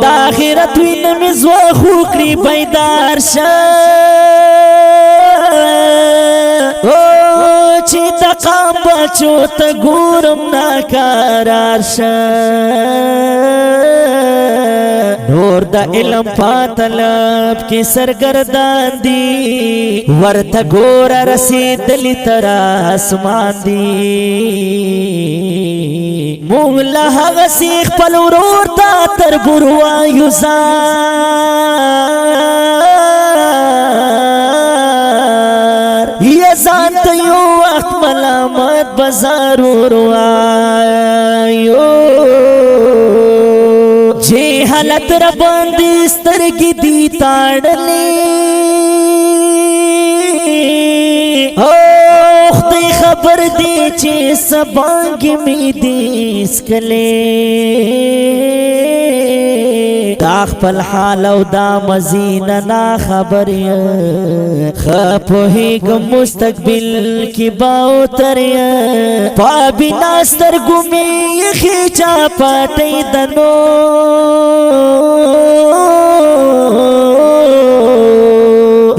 دا آخرت وینم زوا خوکری بیدار شا چی تقام بچو تا گورم ناکارار شا نور دا علم پاتلب کی سرگردان دی ورطا گورا رسیدلی تر آسمان دی مولا حغا سیخ پل ورور تا تر بروا یزار یزان تا یو وقت ملامت بزار وروایو جے حالت رباندی سترگی دی تاڑلی خدای خبر دی چے سبانگی می دیس کلے دا خپل حال او دا مزین نا خبر خپوهیگ مستقبل کی باوتر پا بناستر گمی خیچا پاتی دنو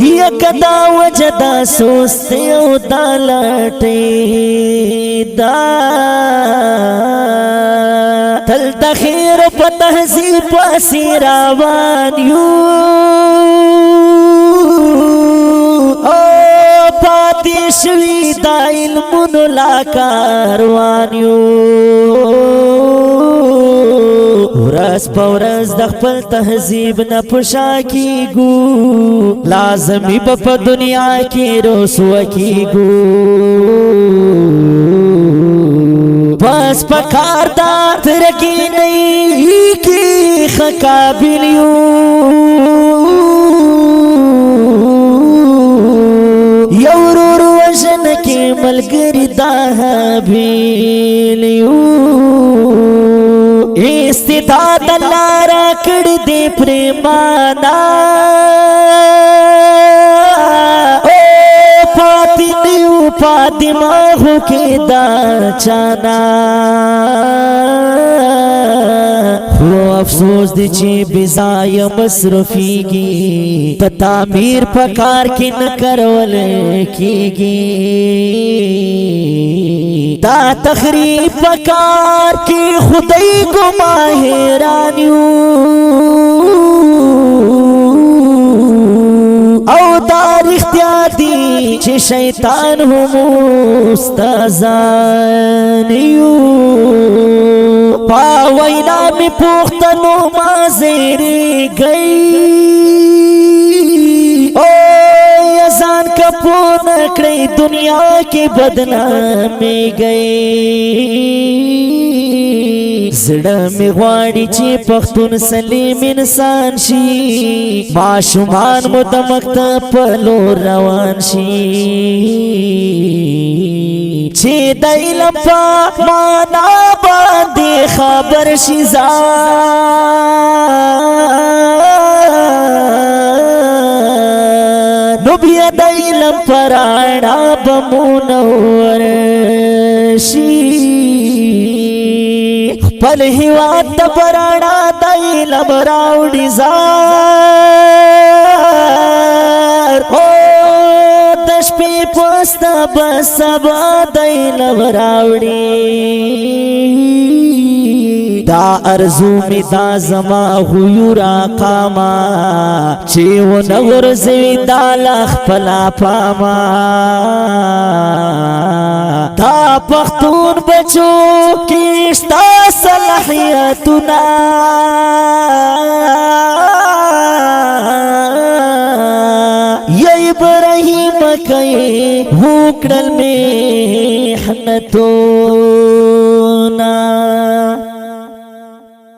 یکدا وجدا سوستی او دا لٹی دا تل تخیر پا تحذیب پاسی راوان یو پاتی شوی دا علمون لا کاروان یو ورس پورس دخپل تحذیب نپشا کی گو لازمی پا دنیا کی رسوا کی گو بس پکار دا ترکی نہیں کی خقابلیو یورور وجن کی ملگری دا حبیلیو استداد اللہ را کڑ دے پریمانا پاتی نیو پا دماغو کے دا چانا وہ افسوس دی چی بزای مصرفی گی تعمیر پکار کی نکرول کی گی دا تخریب پکار کی خدای کو ماہرانیو او دار اختیار دی چی شیطان ہم استازانیو پاوینا می پوختنو مازیری گئی او یزان کپو نکڑی دنیا کی بدنامی گئی زڑا می غواړي چې پښتون سلیم انسان شي ماشومان مو د مکتب په لور روان شي چې د علم په معنا باندې خبر شي ځان نو بیا د علم پر اړه به منور شي پل هیواد د پرانا د علم راوړي زار او د شپې پستا بس سبا د علم راوړي دا ارزو می دا زما غیورا قاما چی و نور زوی دا لخ پلا پاما دا پختون بچو کشتا صلاحیتنا یا ابراہیم کئی ہوکڑل میں حنتو